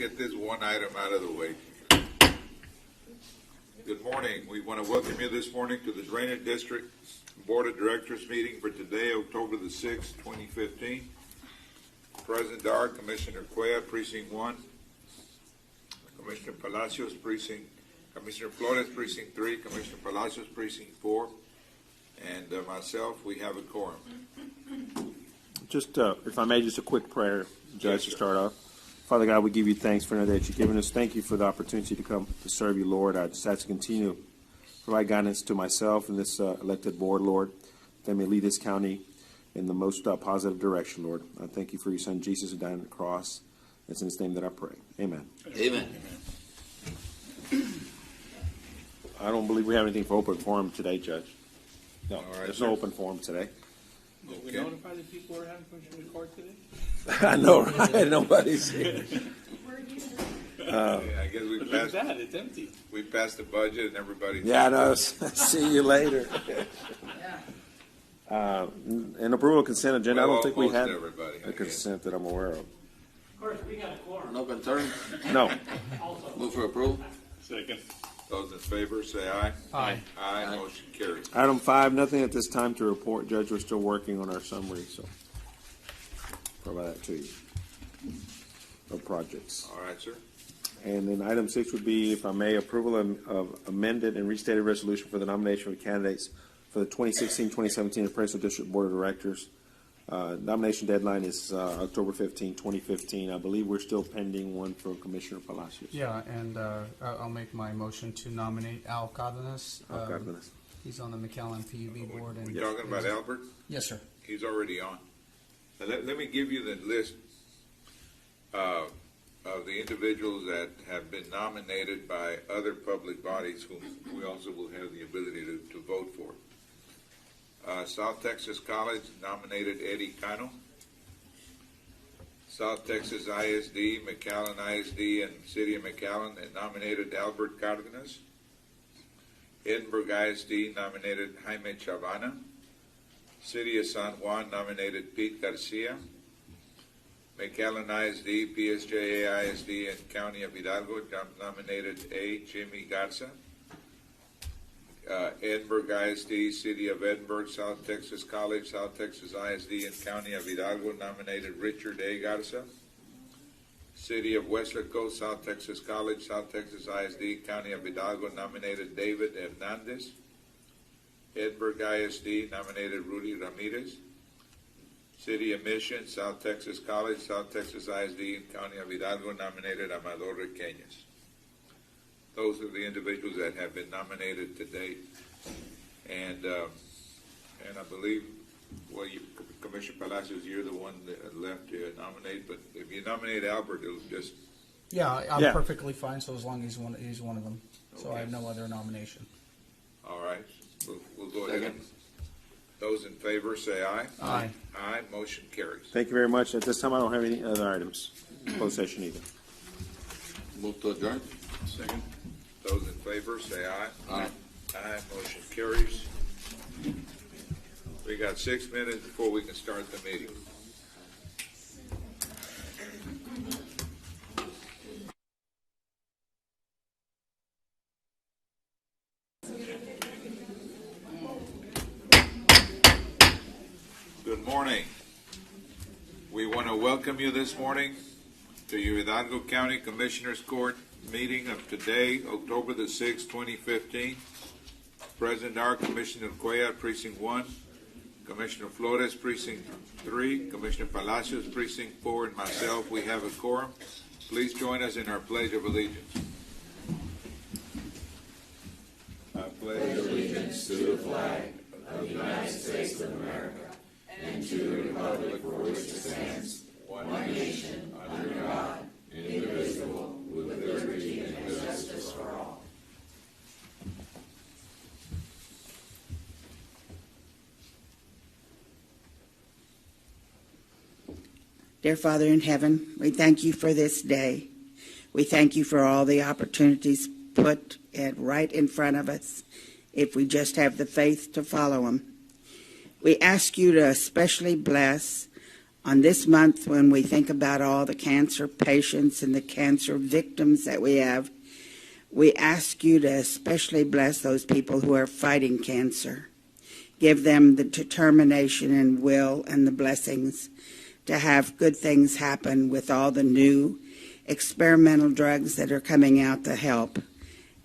get this one item out of the way. Good morning. We want to welcome you this morning to the Drainage District Board of Directors meeting for today, October the 6th, 2015. President Dar, Commissioner Cuellar, Precinct 1, Commissioner Palacios, Commissioner Flores, Precinct 3, Commissioner Palacios, Precinct 4, and myself. We have a quorum. Just, if I may, just a quick prayer, Judge, to start off. Father God, we give you thanks for that you've given us. Thank you for the opportunity to come to serve you, Lord. I just ask to continue to provide guidance to myself and this elected board, Lord, that may lead this county in the most positive direction, Lord. I thank you for your son, Jesus, who died on the cross. It's in his name that I pray. Amen. Amen. I don't believe we have anything for open forum today, Judge. No, All right, there's sir. no open forum today. Did we notify the people we're having Commissioner Court today? I know, right? Nobody's here. I guess we Look at passed. that, it's empty. We passed the budget, and everybody. Yeah, I know. See you later. And approval of consent agenda. I don't think we Most had everybody, I a guess. consent that I'm aware of. Of course, we got a quorum. No concern. No. Move for approval. Second. Those in favor, say aye. Aye. Aye. Aye. Motion carries. Item 5, nothing at this time to report, Judge. We're still working on our summary, so provide that to you. Of projects. All right, sir. And then item 6 would be, if I may, approval of amended and restated resolution for the nomination of candidates for the 2016-2017 Appraisal District Board of Directors. Nomination deadline is October 15, 2015. I believe we're still pending one from Commissioner Palacios. Yeah, and I'll make my motion to nominate Al Cardenas. Cardenas. He's on the McAllen PUB board. And We're talking about Albert. Yes, sir. He's already on. Now, let me give you the list of the individuals that have been nominated by other public bodies whom we also will have the ability to vote for. South Texas College nominated Eddie Cano. South Texas ISD, McAllen ISD, and City of McAllen nominated Albert Cardenas. Edinburgh ISD nominated Jaime Chavana. City of San Juan nominated Pete Garcia. McAllen ISD, PSJA ISD, and County of Hidalgo nominated A. Jimmy Garza. Edinburgh ISD, City of Edinburgh, South Texas College, South Texas ISD, and County of Hidalgo nominated Richard A. Garza. City of Weslaco, South Texas College, South Texas ISD, County of Hidalgo nominated David Hernandez. Edinburgh ISD nominated Rudy Ramirez. City of Mission, South Texas College, South Texas ISD, and County of Hidalgo nominated Amador Requeñas. Those are the individuals that have been nominated to date. And I believe, well, Commissioner Palacios, you're the one that left to nominate, but if you nominate Albert, it'll just... Yeah, I'm Yeah. perfectly fine so as long as he's one of them. So Okay. I have no other nomination. All right, we'll go ahead. And those in favor, say aye. Aye. Aye, motion carries. Thank you very much. At this time, I don't have any other items. Closed session either. Move to adjourn. Second. Those in favor, say aye. Aye. Aye, motion carries. We got 6 minutes before we can start the meeting. Good morning. We want to welcome you this morning to your Hidalgo County Commissioners Court meeting of today, October the 6th, 2015. President Dar, Commissioner Cuellar, Precinct 1, Commissioner Flores, Precinct 3, Commissioner Palacios, Precinct 4, and myself, we have a quorum. Please join us in our Pledge of Allegiance. I pledge allegiance to the flag of the United States of America and to the republic for which it stands, one nation, under God, indivisible, with liberty and justice for all. Dear Father in heaven, we thank you for this day. We thank you for all the opportunities put right in front of us if we just have the faith to follow them. We ask you to especially bless On this month, when we think about all the cancer patients and the cancer victims that we have, we ask you to especially bless those people who are fighting cancer. Give them the determination and will and the blessings to have good things happen with all the new experimental drugs that are coming out to help.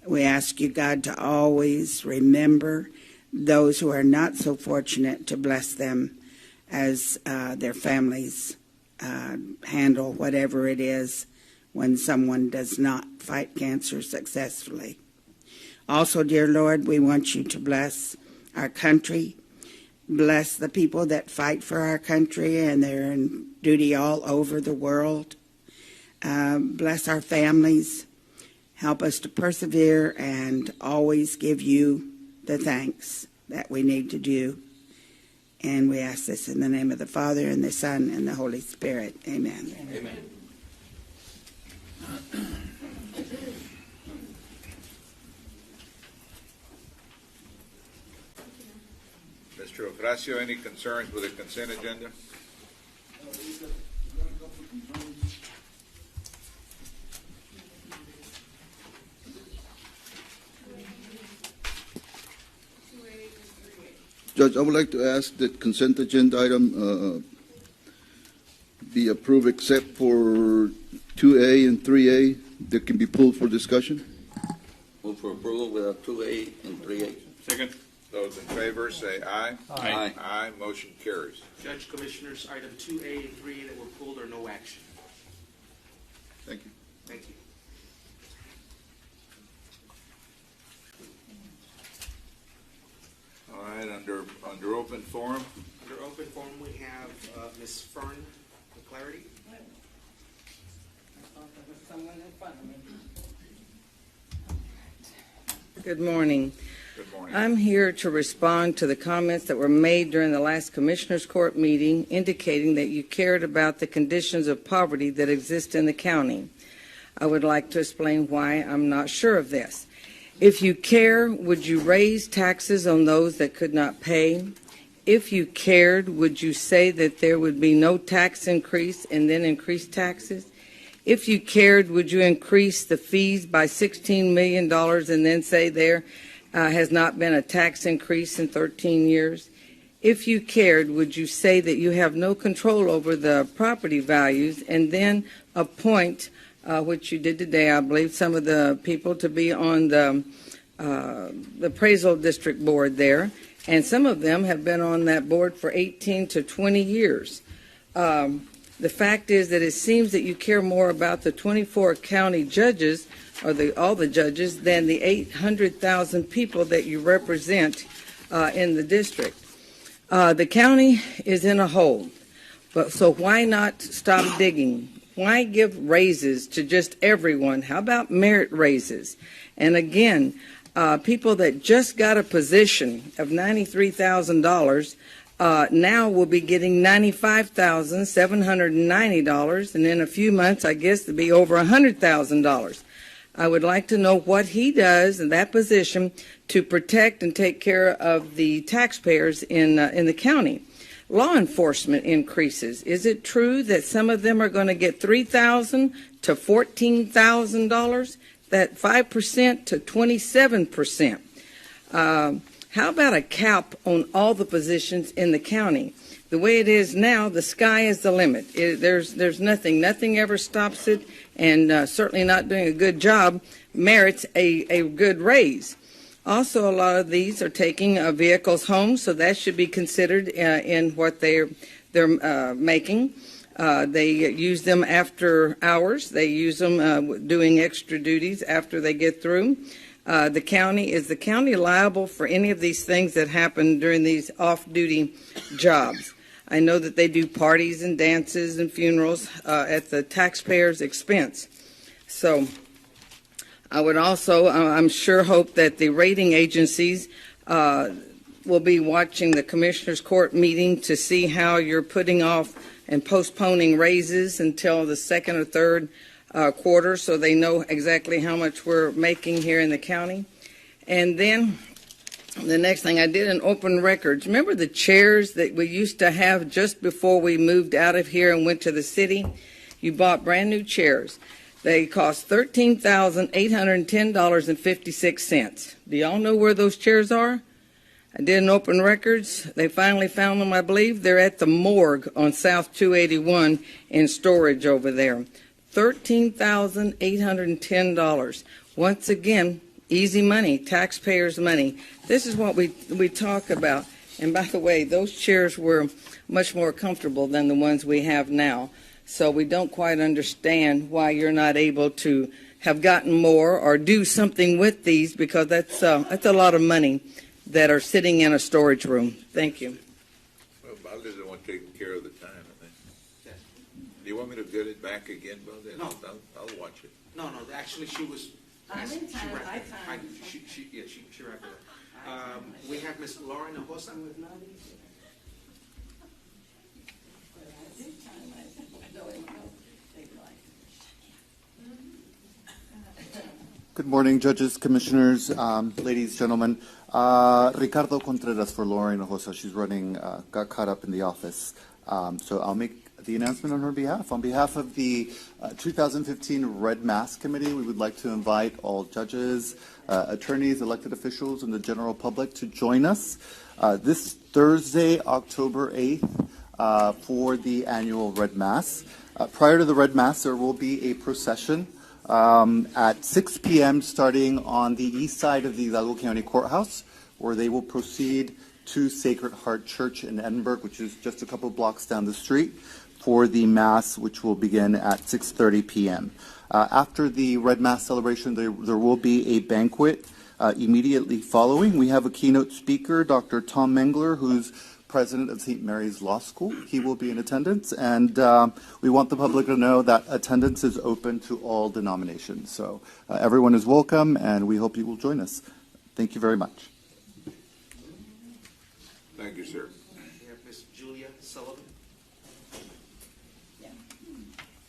We ask you, God, to always remember those who are not so fortunate, to bless them as their families handle whatever it is when someone does not fight cancer successfully. Also, dear Lord, we want you to bless our country, bless the people that fight for our country, and they're in duty all over the world. Bless our families. Help us to persevere and always give you the thanks that we need to do. And we ask this in the name of the Father, and the Son, and the Holy Spirit. Amen. Amen. Mr. Ocasio, any concerns with the consent agenda? Judge, I would like to ask that consent agenda item be approved except for 2A and 3A that can be pulled for discussion. Move for approval without 2A and 3A. Second. Those in favor say aye. Aye. Aye, motion carries. Judge, Commissioners, item 2A and 3A that were pulled are no action. Thank you. Thank you. All right, under open forum, Under open forum, we have Ms. Fern McClarity. Good morning. good morning. I'm here to respond to the comments that were made during the last Commissioners Court meeting indicating that you cared about the conditions of poverty that exist in the county. I would like to explain why I'm not sure of this. If you care, would you raise taxes on those that could not pay? If you cared, would you say that there would be no tax increase and then increase taxes? If you cared, would you increase the fees by $16 million and then say there has not been a tax increase in 13 years? If you cared, would you say that you have no control over the property values and then appoint, which you did today, I believe, some of the people to be on the appraisal district board there, and some of them have been on that board for 18 to 20 years. The fact is that it seems that you care more about the 24 county judges, or all the judges, than the 800,000 people that you represent in the district. The county is in a hole, so why not stop digging? Why give raises to just everyone? How about merit raises? And again, people that just got a position of $93,000 now will be getting $95,790, and in a few months, I guess, it'll be over $100,000. I would like to know what he does in that position to protect and take care of the taxpayers in the county. Law enforcement increases. Is it true that some of them are going to get $3,000 to $14,000? That 5% to 27%. How about a cap on all the positions in the county? The way it is now, the sky is the limit. There's nothing ever stops it, and certainly not doing a good job merits a good raise. Also, a lot of these are taking vehicles home, so that should be considered in what they're making. They use them after hours. They use them doing extra duties after they get through. Is the county liable for any of these things that happen during these off-duty jobs? I know that they do parties and dances and funerals at the taxpayers' expense. So I would also, I'm sure, hope that the rating agencies will be watching the Commissioners Court meeting to see how you're putting off and postponing raises until the second or third quarter, so they know exactly how much we're making here in the county. And then The next thing I did in open records, remember the chairs that we used to have just before we moved out of here and went to the city? You bought brand new chairs. They cost $13,810.56. Do y'all know where those chairs are? I did in open records. They finally found them, I believe. They're at the morgue on South 281 in storage over there. $13,810. Once again, easy money, taxpayers' money. This is what we talk about. And by the way, those chairs were much more comfortable than the ones we have now. So we don't quite understand why you're not able to have gotten more or do something with these, because that's a lot of money that are sitting in a storage room. Thank you. Well, Balde's the one taking care of the time, I think. Do you want me to get it back again, Balde? No. I'll watch it. No, actually, she was. I'm in time, she wrapped I it. time. She wrapped it up. We have Ms. Laura Hinojosa. Good morning, judges, commissioners, ladies, gentlemen. Ricardo Contreras for Laura Hinojosa. She's got caught up in the office. So I'll make the announcement on her behalf. On behalf of the 2015 Red Mass Committee, we would like to invite all judges, attorneys, elected officials, and the general public to join us this Thursday, October 8th, for the annual Red Mass. Prior to the Red Mass, there will be a procession at 6 p.m. starting on the east side of the Hidalgo County Courthouse, where they will proceed to Sacred Heart Church in Edinburgh, which is just a couple blocks down the street, for the Mass, which will begin at 6:30 p.m. After the Red Mass celebration, there will be a banquet immediately following. We have a keynote speaker, Dr. Tom Mengler, who's president of St. Mary's Law School. He will be in attendance, and we want the public to know that attendance is open to all denominations. So everyone is welcome, and we hope you will join us. Thank you very much. Thank you, sir. We have Ms. Julia Sullivan.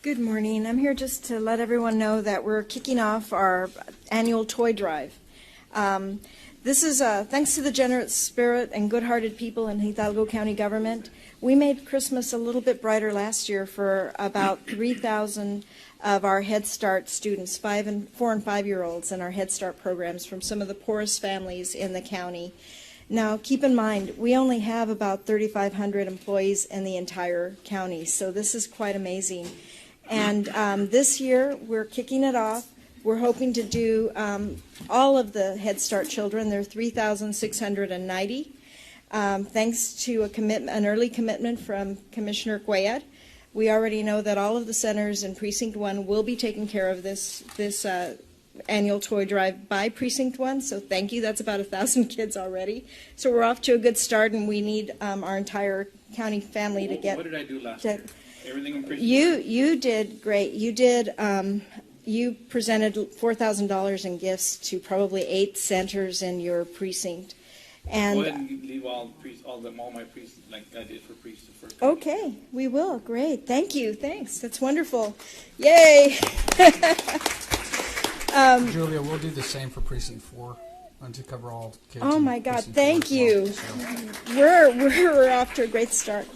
Good morning. I'm here just to let everyone know that we're kicking off our annual toy drive. This is thanks to the generous spirit and good-hearted people in Hidalgo County government. We made Christmas a little bit brighter last year for about 3,000 of our Head Start students, 4 and 5-year-olds in our Head Start programs from some of the poorest families in the county. Now, keep in mind, we only have about 3,500 employees in the entire county, so this is quite amazing. And this year, we're kicking it off. We're hoping to do all of the Head Start children. There are 3,690. Thanks to an early commitment from Commissioner Cuellar. We already know that all of the centers in Precinct 1 will be taking care of this annual toy drive by Precinct 1, so thank you. That's about 1,000 kids already. So we're off to a good start, and we need our entire county family to get. What did I do last year? Everything in Precinct? You did great. You did. You presented $4,000 in gifts to probably 8 centers in your precinct. And go ahead and leave all my priests like I did for priests the first. Okay, we will. Great. Thank you. Thanks. That's wonderful. Yay. Julia, we'll do the same for Precinct 4 and to cover all kids. Oh my God, Precinct thank 4 you. as well, so. We're off to a great start.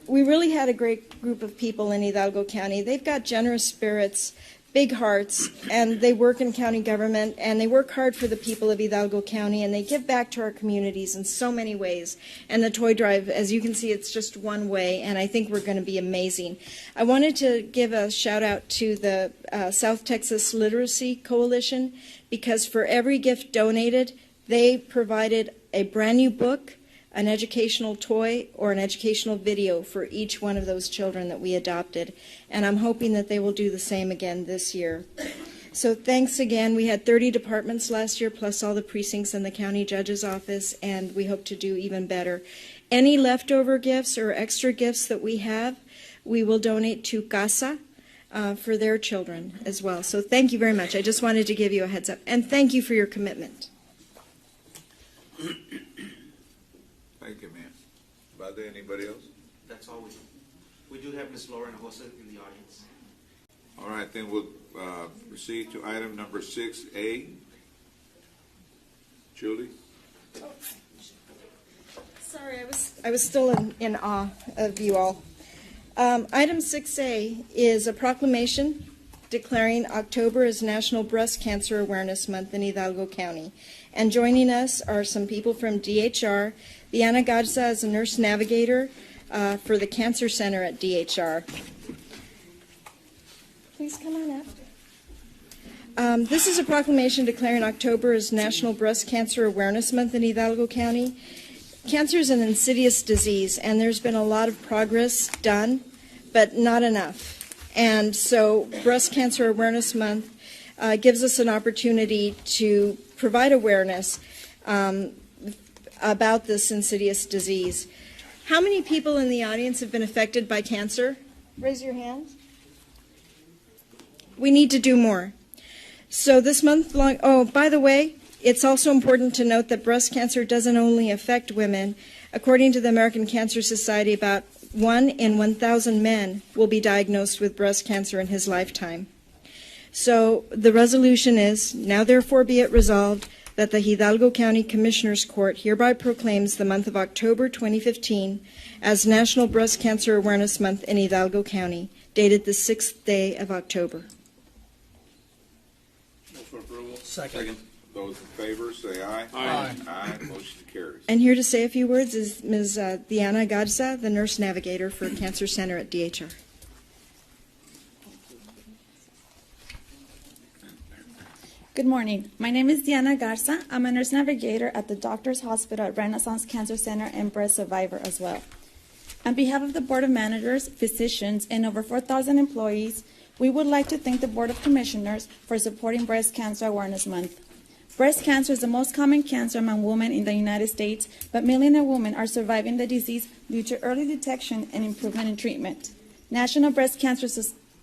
We really had a great group of people in Hidalgo County. They've got generous spirits, big hearts, and they work in county government, and they work hard for the people of Hidalgo County, and they give back to our communities in so many ways. And the toy drive, as you can see, it's just one way, and I think we're going to be amazing. I wanted to give a shout out to the South Texas Literacy Coalition, because for every gift donated, they provided a brand new book, an educational toy, or an educational video for each one of those children that we adopted. And I'm hoping that they will do the same again this year. So thanks again. We had 30 departments last year, plus all the precincts in the county judge's office, and we hope to do even better. Any leftover gifts or extra gifts that we have, we will donate to CASA for their children as well. So thank you very much. I just wanted to give you a heads up. And thank you for your commitment. Thank you, ma'am. Balde, anybody else? That's all we do. We do have Ms. Laura Hinojosa in the audience. All right, then we'll proceed to item number 6A. Julie? Sorry, I was still in awe of you all. Item 6A is a proclamation declaring October as National Breast Cancer Awareness Month in Hidalgo County. And joining us are some people from DHR. Diana Garza is a nurse navigator for the Cancer Center at DHR. Please come on after. This is a proclamation declaring October as National Breast Cancer Awareness Month in Hidalgo County. Cancer is an insidious disease, and there's been a lot of progress done, but not enough. And so Breast Cancer Awareness Month gives us an opportunity to provide awareness about this insidious disease. How many people in the audience have been affected by cancer? Raise your hands. We need to do more. So this month long, oh, by the way, it's also important to note that breast cancer doesn't only affect women. According to the American Cancer Society, about 1 in 1,000 men will be diagnosed with breast cancer in his lifetime. So the resolution is, now therefore be it resolved that the Hidalgo County Commissioners Court hereby proclaims the month of October 2015 as National Breast Cancer Awareness Month in Hidalgo County, dated the 6th day of October. Move for approval. Second. Those in favor, say aye. Aye. Aye, motion carries. And here to say a few words is Ms. Diana Garza, the nurse navigator for Cancer Center at DHR. Good morning. My name is Diana Garza. I'm a nurse navigator at the Doctors Hospital at Renaissance Cancer Center and breast survivor as well. On behalf of the Board of Managers, physicians, and over 4,000 employees, we would like to thank the Board of Commissioners for supporting Breast Cancer Awareness Month. Breast cancer is the most common cancer among women in the United States, but millions of women are surviving the disease due to early detection and improvement in treatment. National Breast Cancer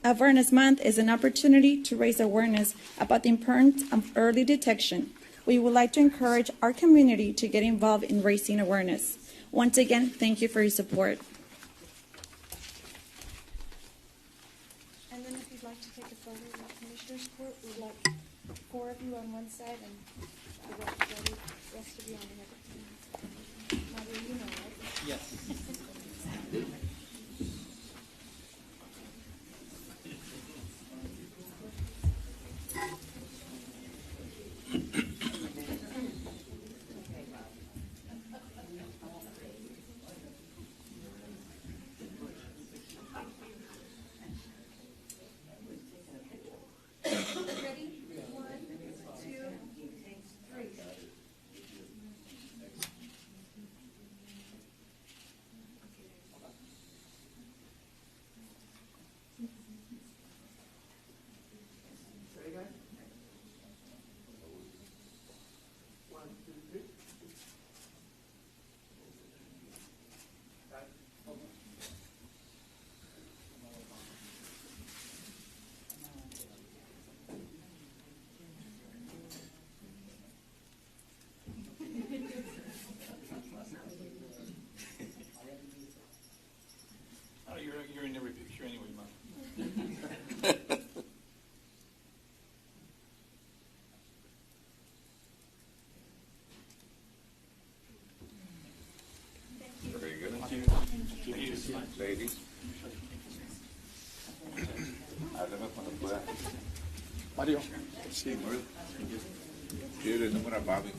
Awareness Month is an opportunity to raise awareness about the importance of early detection. We would like to encourage our community to get involved in raising awareness. Once again, thank you for your support. And then if you'd like to take a photo with the Commissioners Court, we'd like 4 of you on one side and the rest of you on the other. Maria, you know, right? Yes. You're in every picture anyway, Mom. Very good. Ladies. Háblame cuando pueda. Mario. Sí, Mario. Quiero el número a Bobby.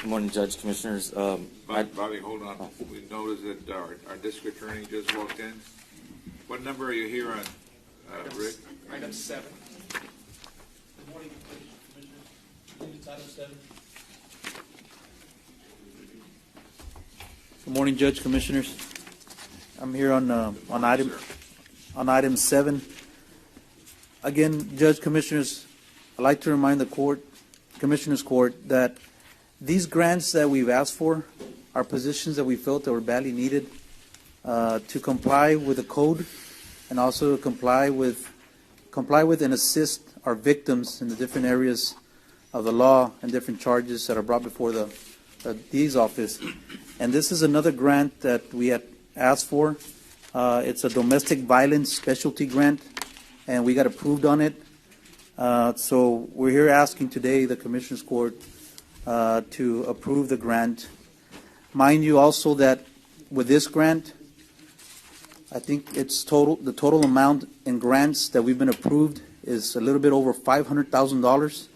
Good morning, Judge, Commissioners. Bobby, hold on. We noticed that our district attorney just walked in. What number are you here on, Rick? Item 7. Good morning, Commissioners. It's item 7. Good morning, Judge, Commissioners. I'm here on item 7. Again, Judge, Commissioners, I'd like to remind the Commissioners Court, that these grants that we've asked for are positions that we felt that were badly needed to comply with the code, and also comply with and assist our victims in the different areas of the law and different charges that are brought before the DA's office. And this is another grant that we had asked for. It's a domestic violence specialty grant, and we got approved on it. So we're here asking today the Commissioners Court to approve the grant. Mind you also that with this grant, I think the total amount in grants that we've been approved is a little bit over $500,000.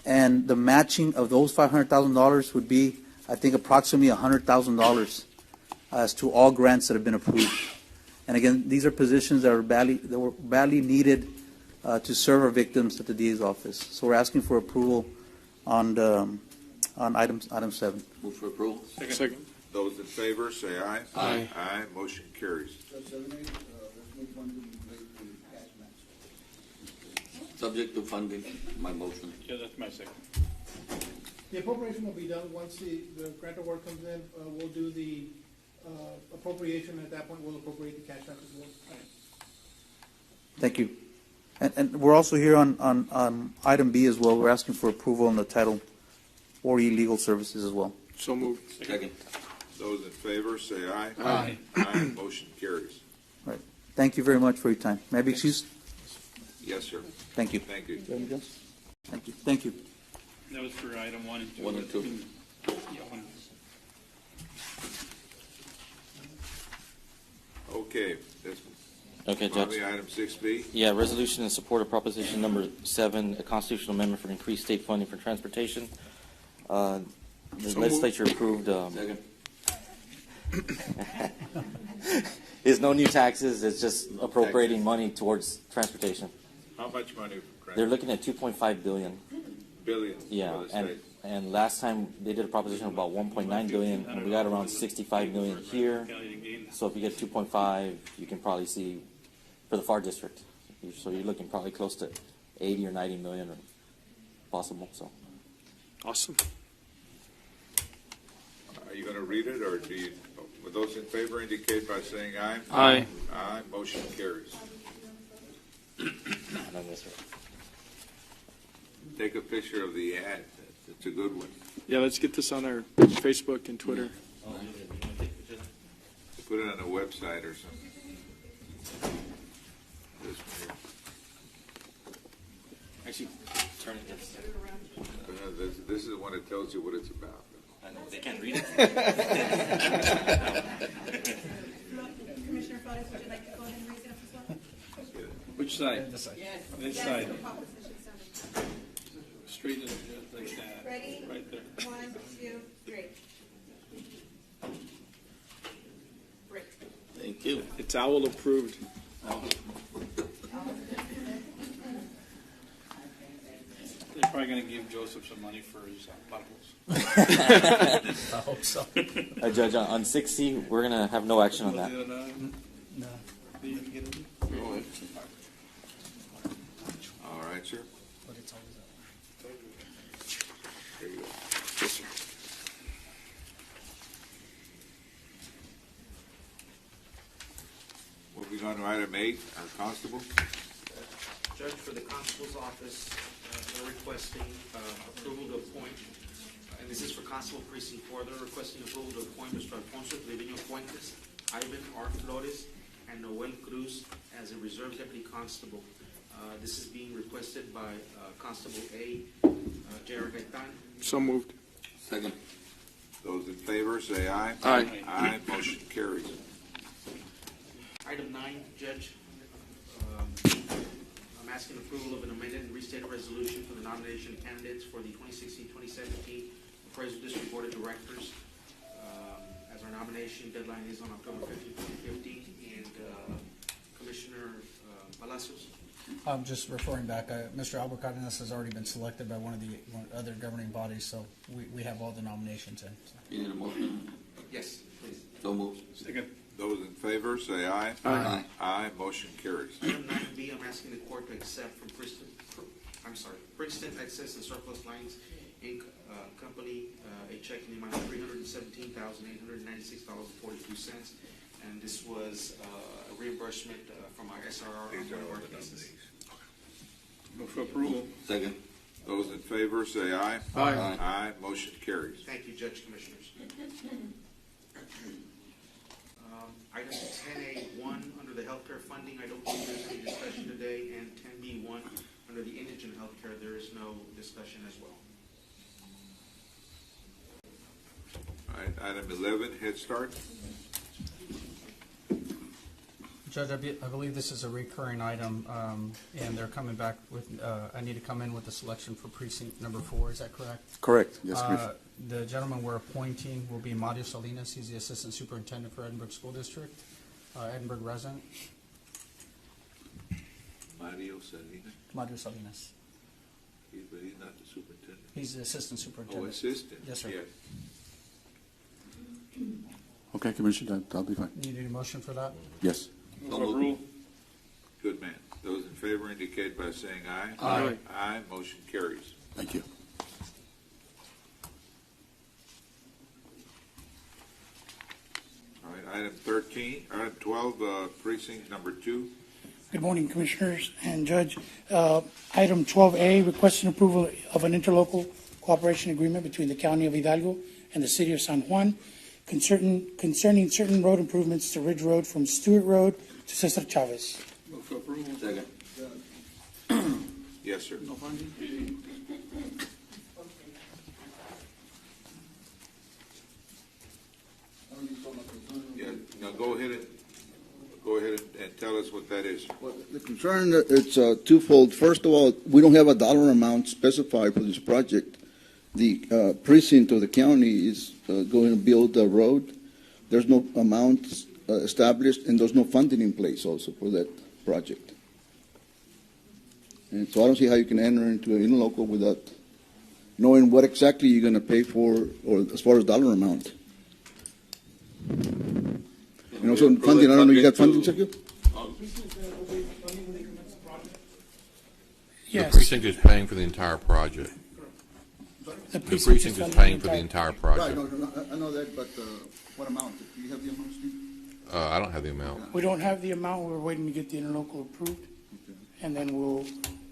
And the matching of those $500,000 would be, I think, approximately $100,000 as to all grants that have been approved. And again, these are positions that were badly needed to serve our victims at the DA's office. So we're asking for approval on item 7. Move for approval. Second. Those in favor, say aye. Aye. Aye, motion carries. Subject to funding, my motion. Yeah, that's my second. The appropriation will be done once the grant award comes in. We'll do the appropriation. At that point, we'll appropriate the cash back as well. Thank you. And we're also here on item B as well. We're asking for approval on the Title 40 legal services as well. So moved. Second. Those in favor, say aye. Aye. Aye, motion carries. Right. Thank you very much for your time. May I be excused? Yes, sir. Thank you. Thank you. Thank you. Thank you. That was for item 1 and 2. 1 and 2. Yeah, 1. Okay, that's Okay, probably Judge. item 6B. Yeah, resolution in support of proposition number 7, a constitutional amendment for increased state funding for transportation. The legislature approved. Second. It's no new taxes. It's just appropriating money towards transportation. How much money? for They're looking at 2.5 billion. billion Yeah, for the and state. and last time they did a proposition of about 1.9 billion, and we got around 65 million here. So if you get 2.5, you can probably see for the FAR district. So you're looking probably close to 80 or 90 million, or possible. So. Awesome. Are you going to read it, or do you? Would those in favor indicate by saying aye? Aye. Aye, motion carries. No, that's right. Take a picture of the ad. It's a good one. Yeah, let's get this on our Facebook and Twitter. Put it on a website or something. This one here. Actually, turn it. This is the one that tells you what it's about. I know they can't read it. Commissioner Flores, would you like to go ahead and raise it up as well? Which side? This side. This Yes, side. for Proposition 7. Straight in like that. Ready? Right there. 1, 2, 3. Break. Thank you. It's owl approved. They're probably going to give Joseph some money for his bottles. I hope so. Judge, on 6C, we're gonna have no action on that. No. Go ahead. All right, sir. But it's always up. There you go. Yes, sir. Moving on to item 8, our constable. Judge, for the constable's office, they're requesting approval to appoint, and this is for Constable Precinct 4, they're requesting approval to appoint Mr. Alfonso Trevino Fuentes, Ivan R. Flores, and Noel Cruz as a reserve deputy constable. This is being requested by Constable A. Jared Gaitan. So moved. Second. Those in favor, say aye. Aye. Aye, motion carries. Item 9, Judge, I'm asking approval of an amended and restated resolution for the nomination of candidates for the 2016-2017 Appraisal District Board of Directors. As our nomination deadline is on October 15, 2015, and Commissioner Palacios. Just referring back, Mr. Albert Cardenas has already been selected by one of the other governing bodies, so we have all the nominations in. So. You need a motion? Yes, please. So moved. Second. Those in favor, say aye. Aye. Aye, motion carries. Item 9B, I'm asking the court to accept from Princeton Excess and Surplus Lines, Inc. Company, a check in the amount of $317,896.42. And this was a reimbursement from our SRR on one of our cases. Move for approval. Second. Those in favor, say aye. Aye. Aye, motion carries. Thank you, Judge, Commissioners. Item 10A1, under the healthcare funding, I don't believe there's any discussion today, and 10B1, under the indigent healthcare, there is no discussion as well. All right, item 11, Head Start. Judge, I believe this is a recurring item, and they're coming back with, I need to come in with a selection for precinct number 4, is that correct? Correct. Yes, Commissioner. The gentleman we're appointing will be Mario Salinas. He's the Assistant Superintendent for Edinburgh School District, Edinburgh resident. Mario Salinas. Mario Salinas. But he's not the superintendent. He's the Assistant Superintendent. Oh, assistant. Yes, sir. Yes. Okay, Commissioner, that'll be fine. Need any motion for that? Yes. Good man. Those in favor indicate by saying aye. Aye. Aye. Motion carries. Thank you. All right, item 12, precinct number 2. Good morning, Commissioners and Judge. Item 12A, requesting approval of an interlocal cooperation agreement between the County of Hidalgo and the City of San Juan concerning certain road improvements to Ridge Road from Stewart Road to Cesar Chavez. Move for approval. Second. Yes, sir. No funding? Yeah, now go ahead and tell us what that is. Well, the concern, it's twofold. First of all, we don't have a dollar amount specified for this project. The precinct of the county is going to build a road. There's no amount established, and there's no funding in place also for that project. And so I don't see how you can enter into an interlocal without knowing what exactly you're going to pay for, or as far as dollar amount. And also funding, I don't know, you got funding, Sergio? Yes. The precinct is paying for the entire project. The precinct is paying for the entire project. Right, no, I know that, but what amount? Do you have the amount, Steve? I don't have the amount. We don't have the amount. We're waiting to get the interlocal approved, and then we'll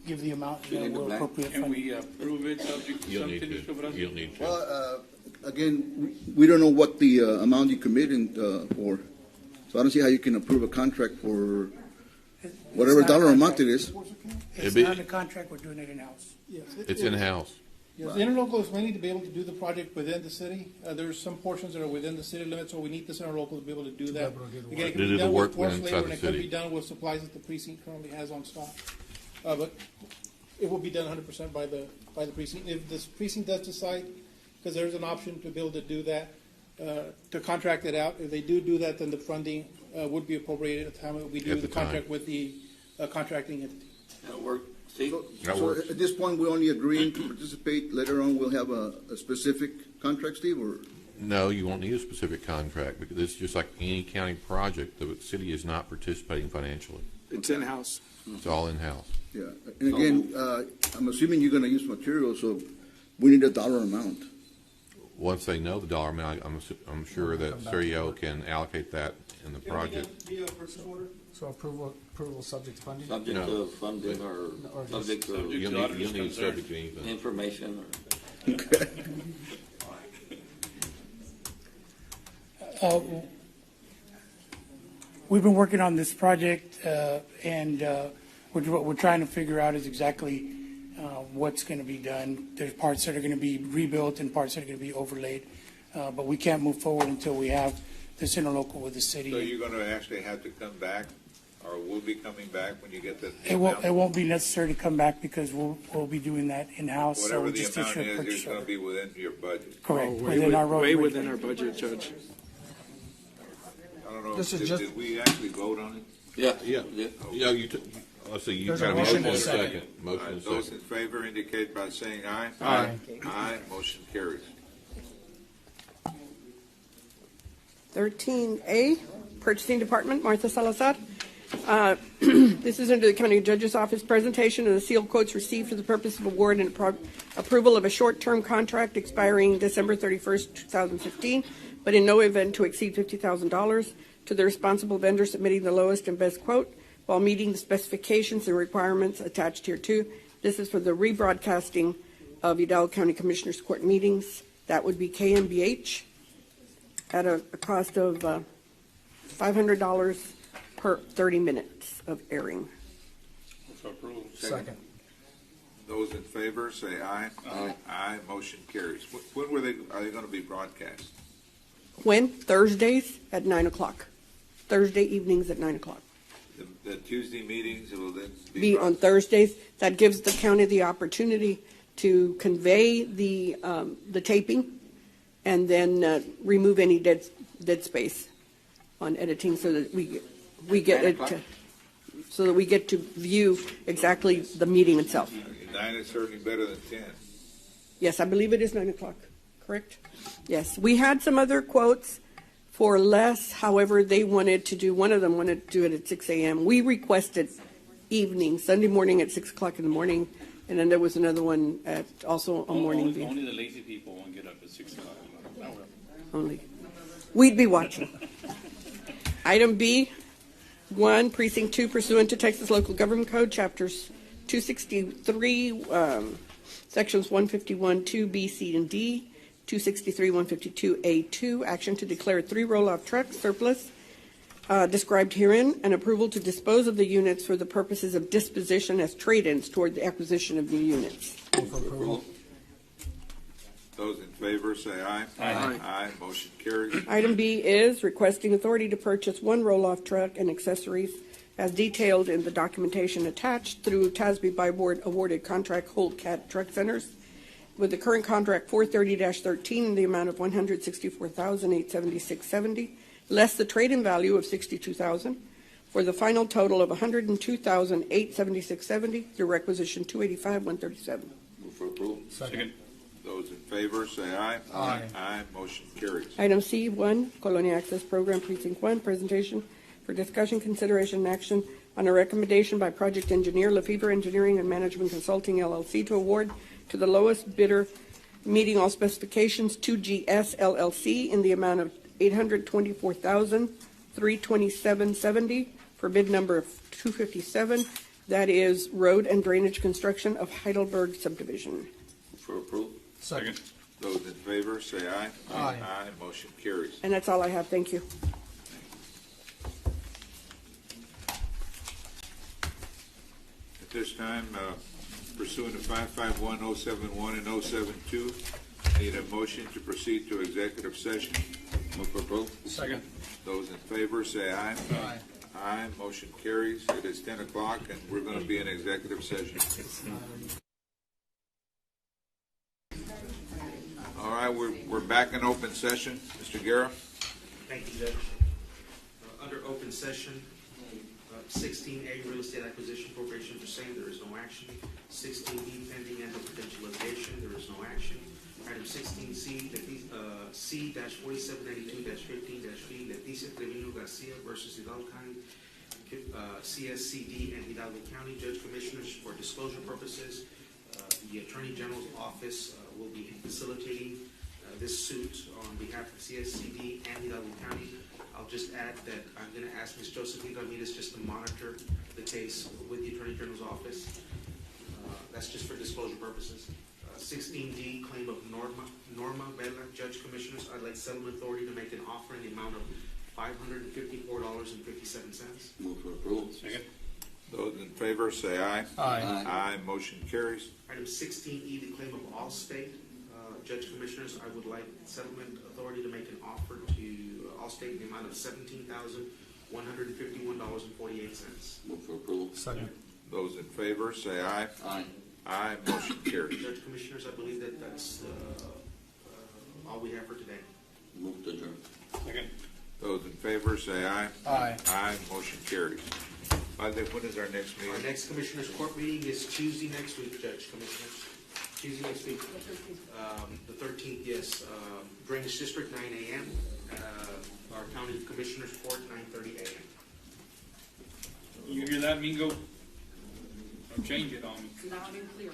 give the amount that will appropriate Can funding. we approve it subject to You don't something, need to. Mr. Brazil? You don't need to. Well, again, we don't know what the amount you committed for. So I don't see how you can approve a contract for whatever It's not a dollar amount contract. it is. It's not a contract. We're doing it in-house. Yes, It's in-house. Yes, the interlocal is mainly to be able to do the project within the city. There's some portions that are within the city limits, so we need this interlocal to be able to do that. Again, it can To be do the done work with forced inside labor, the and it can be city. done with supplies that the precinct currently has on stock. But it will be done 100% by the precinct. If this precinct does decide, because there's an option to be able to do that, to contract it out. If they do that, then the funding would be appropriated at the time that we do At the the time. contract with the contracting entity. That'll work. See? So at this point, we're only agreeing to participate. Later on, we'll have a specific contract, Steve, or? No, you won't need a specific contract because it's just like any county project. The city is not participating financially. It's in-house. It's all in-house. Yeah, and again, I'm assuming you're going to use materials, so we need a dollar amount. Once they know the dollar amount, I'm sure that Serio can allocate that in the project. Be a purchase order? So approval subject to funding? Subject No. to funding or Or just- subject to You'll need subject to anything. information We've been working on this project, and what we're trying to figure out is exactly what's going to be done. There's parts that are going to be rebuilt and parts that are going to be overlaid, but we can't move forward until we have this interlocal with the city. So you're going to actually have to come back, or we'll be coming back when you get the It won't be necessary to come back because we'll be doing that in-house. So whatever we'll the just amount issue a is, purchase it's going to order. be within your budget. Correct, within our road. Way bridge within our budget. budget, Judge. I don't know, This is just- did we actually vote on it? Yeah. Yeah, let's see, you There's got a a motion motion and a and a second. second. All Motion right, and those second. in favor indicate by saying aye. Aye. Aye, motion carries. 13A, Purchasing Department, Martha Salazar. This is under the County Judge's Office presentation of the sealed quotes received for the purpose of award and approval of a short-term contract expiring December 31st, 2015, but in no event to exceed $50,000 to the responsible vendor submitting the lowest and best quote while meeting the specifications and requirements attached here too. This is for the rebroadcasting of Hidalgo County Commissioners Court meetings. That would be KMBH at a cost of $500 per 30 minutes of airing. For approval. Second. Those in favor, say aye. Aye. Aye, motion carries. When are they going to be broadcast? When? Thursdays at 9 o'clock. Thursday evenings at 9 o'clock. The Tuesday meetings will then Be on Thursdays. That gives the county the opportunity to convey the taping and then remove any dead space on editing so that we get it to, so that we get to view exactly the meeting itself. 9 is certainly better than 10. Yes, I believe it is 9 o'clock, correct? Yes, we had some other quotes for less. However, they wanted to do, one of them wanted to do it at 6 a.m. We requested evening, Sunday morning at 6 o'clock in the morning, and then there was another one at also a morning view. Only the lazy people won't get up at 6 o'clock. Only. We'd be watching. Item B, 1, Precinct 2, pursuant to Texas Local Government Code, Chapters 263, Sections 151, 2B, C, and D, 263, 152A2, action to declare 3 roll-off trucks surplus described herein, and approval to dispose of the units for the purposes of disposition as trade-ins toward the acquisition of new units. Move for approval. Those in favor, say aye. Aye. Aye, motion carries. Item B is requesting authority to purchase 1 roll-off truck and accessories as detailed in the documentation attached through TASB by board awarded contract Holdcat Truck Centers with the current contract 430-13 in the amount of $164,876.70, less the trade-in value of $62,000 for the final total of $102,876.70 through requisition 285-137. Move for approval. Second. Those in favor, say aye. Aye. Aye, motion carries. Item C, 1, Colonia Access Program, Precinct 1, presentation for discussion, consideration, and action on a recommendation by project engineer Lefebvre Engineering and Management Consulting, LLC, to award to the lowest bidder meeting all specifications 2GS LLC in the amount of $824,327.70 for bid number 257. That is road and drainage construction of Heidelberg subdivision. Move for approval. Second. Those in favor, say aye. Aye. Aye, motion carries. And that's all I have. Thank you. At this time, pursuant to 551-071 and 072, need a motion to proceed to executive session. Move for approval. Second. Those in favor, say aye. Aye. Aye, motion carries. It is 10 o'clock, and we're going to be in executive session. All right, we're back in open session. Mr. Guerra? Thank you, Judge. Under open session, 16A, real estate acquisition appropriation for same, there is no action. 16B, pending and potential litigation, there is no action. Item 16C, C-4792-15-B, Leticia Trevino Garcia versus Hidalgo County, CSCD and Hidalgo County. Judge Commissioners, for disclosure purposes, the Attorney General's office will be facilitating this suit on behalf of CSCD and Hidalgo County. I'll just add that I'm going to ask Ms. Josephine Ramirez just to monitor the case with the Attorney General's office. That's just for disclosure purposes. 16D, claim of Norma Vela. Judge Commissioners, I'd like settlement authority to make an offer in the amount of $554.57. Move for approval. Second. Those in favor, say aye. Aye. Aye, motion carries. Item 16E, the claim of Allstate. Judge Commissioners, I would like settlement authority to make an offer to Allstate in the amount of $17,151.48. Move for approval. Second. Those in favor, say aye. Aye. Aye, motion carries. Judge Commissioners, I believe that that's all we have for today. Move to adjourn. Second. Those in favor, say aye. Aye. Aye, motion carries. When is our next meeting? Our next Commissioners Court meeting is Tuesday next week, Judge Commissioners. Tuesday next week. The 13th, yes. Drainage District, 9 a.m. Our County Commissioners Court, 9:30 a.m. You hear that, Mingo? Don't change it on me. Loud and clear.